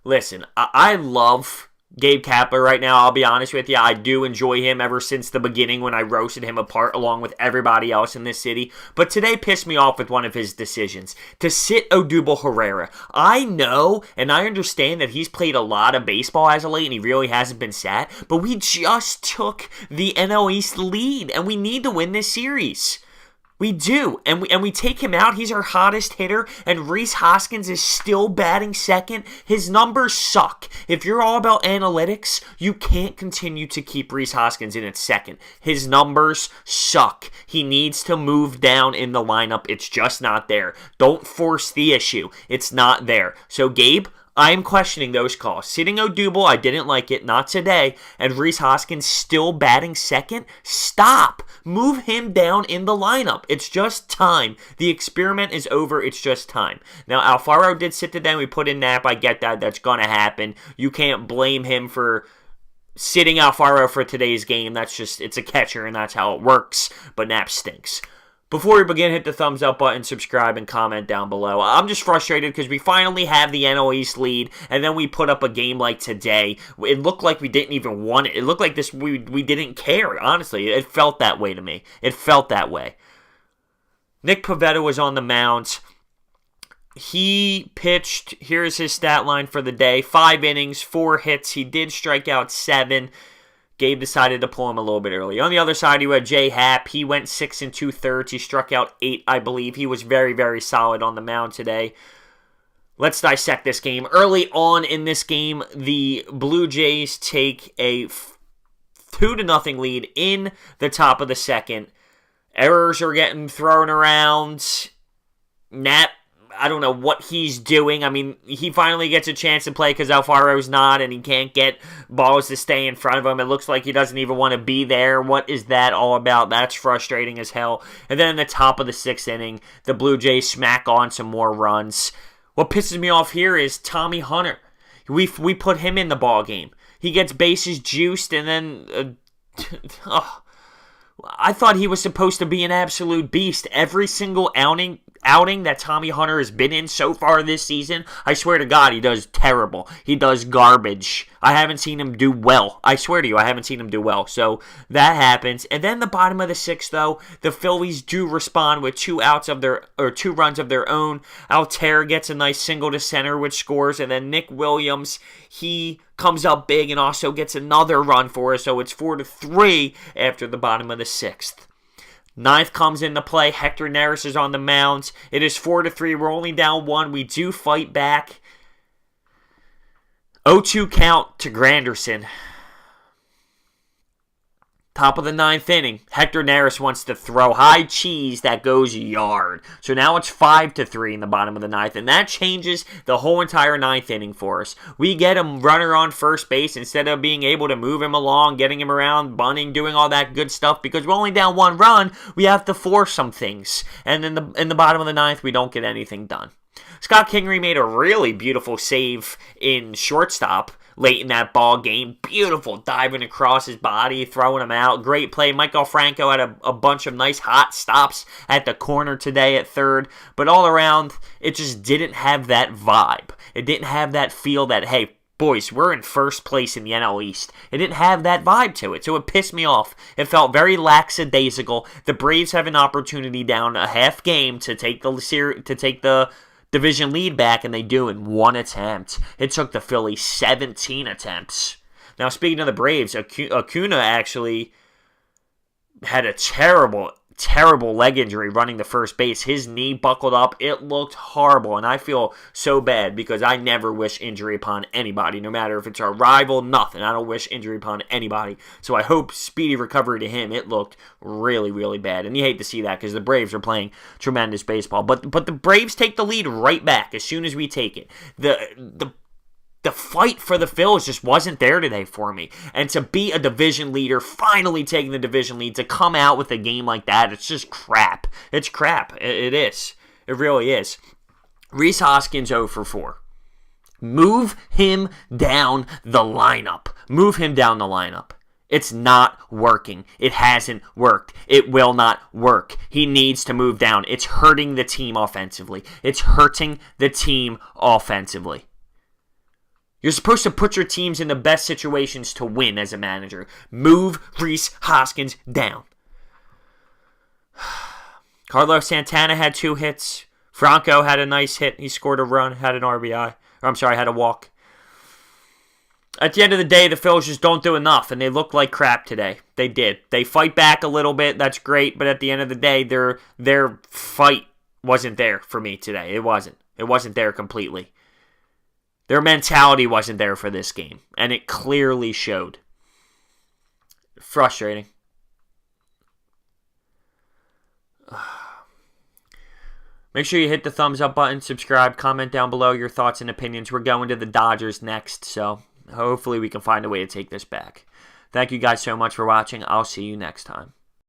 listen, I love Gabe Kapler right now. I'll be honest with you. I do enjoy him ever since the beginning when I roasted him apart along with everybody else in this city. But today pissed me off with one of his decisions. To sit Odubel Herrera. I know and I understand that he's played a lot of baseball as of late and he really hasn't been sat. But we just took the NL East lead and we need to win this series. We do, and we take him out. He's our hottest hitter, and Rhys Hoskins is still batting second. His numbers suck. If you're all about analytics, you can't continue to keep Rhys Hoskins in at second. His numbers suck. He needs to move down in the lineup. It's just not there. Don't force the issue. It's not there. So, Gabe, I am questioning those calls. Sitting Odubel, I didn't like it, not today, and Rhys Hoskins still batting second? Stop! Move him down in the lineup. It's just time. The experiment is over. It's just time. Now, Alfaro did sit today. We put in Knapp. I get that. That's going to happen. You can't blame him for sitting Alfaro for today's game. That's just, it's a catcher, and that's how it works. But Knapp stinks. Before we begin, hit the thumbs up button, subscribe, and comment down below. I'm just frustrated because we finally have the NL East lead, and then we put up a game like today. It looked like we didn't even want it. It looked like this we didn't care, honestly. It felt that way to me. It felt that way. Nick Pivetta was on the mound. He pitched, here's his stat line for the day, 5 innings, 4 hits. He did strike out 7. Gabe decided to pull him a little bit early. On the other side, you had Jay Happ. He went 6 2/3. He struck out 8, I believe. He was very, very solid on the mound today. Let's dissect this game. Early on in this game, the Blue Jays take a 2-0 lead in the top of the second. Errors are getting thrown around. Knapp, I don't know what he's doing. I mean, he finally gets a chance to play because Alfaro's not, and he can't get balls to stay in front of him. It looks like he doesn't even want to be there. What is that all about? That's frustrating as hell. And then in the top of the 6th inning, the Blue Jays smack on some more runs. What pisses me off here is Tommy Hunter. We put him in the ball game. He gets bases juiced, and then I thought he was supposed to be an absolute beast. Every single outing that Tommy Hunter has been in so far this season, I swear to God, he does terrible. He does garbage. I haven't seen him do well. I swear to you, I haven't seen him do well. So that happens. And then the bottom of the 6th, though, the Phillies do respond with 2 runs of their own. Altair gets a nice single to center, which scores, and then Nick Williams, he comes up big and also gets another run for us. So it's 4-3 after the bottom of the 6th. 9th comes into play. Hector Neris is on the mound. It is 4-3. We're only down 1. We do fight back. 0-2 count to Granderson. Top of the 9th inning. Hector Neris wants to throw high cheese that goes yard. So now it's 5-3 in the bottom of the 9th. And that changes the whole entire 9th inning for us. We get a runner on first base instead of being able to move him along, getting him around, bunting, doing all that good stuff. Because we're only down 1 run, we have to force some things. And in the bottom of the 9th, we don't get anything done. Scott Kingery made a really beautiful save in shortstop late in that ball game. Beautiful diving across his body, throwing him out. Great play. Michael Franco had a bunch of nice hot stops at the corner today at third. But all around, it just didn't have that vibe. It didn't have that feel that, hey, boys, we're in first place in the NL East. It didn't have that vibe to it, so it pissed me off. It felt very lackadaisical. The Braves have an opportunity down a half game to take the division lead back, and they do in 1 attempt. It took the Phillies 17 attempts. Now, speaking of the Braves, Acuna actually had a terrible leg injury running the first base. His knee buckled up. It looked horrible, and I feel so bad because I never wish injury upon anybody, no matter if it's our rival, nothing. I don't wish injury upon anybody. So I hope speedy recovery to him. It looked really, really bad, and you hate to see that because the Braves are playing tremendous baseball. But the Braves take the lead right back as soon as we take it. The fight for the Phillies just wasn't there today for me. And to be a division leader, finally taking the division lead, to come out with a game like that, it's just crap. It's crap. It is. It really is. Rhys Hoskins 0 for 4. Move him down the lineup. Move him down the lineup. It's not working. It hasn't worked. It will not work. He needs to move down. It's hurting the team offensively. It's hurting the team offensively. You're supposed to put your teams in the best situations to win as a manager. Move Rhys Hoskins down. Carlos Santana had 2 hits. Franco had a nice hit. He scored a run, had an RBI. Had a walk. At the end of the day, the Phillies just don't do enough, and they look like crap today. They did. They fight back a little bit. That's great, but at the end of the day, their fight wasn't there for me today. It wasn't. It wasn't there completely. Their mentality wasn't there for this game, and it clearly showed. Frustrating. Make sure you hit the thumbs up button, subscribe, comment down below your thoughts and opinions. We're going to the Dodgers next, so hopefully we can find a way to take this back. Thank you guys so much for watching. I'll see you next time.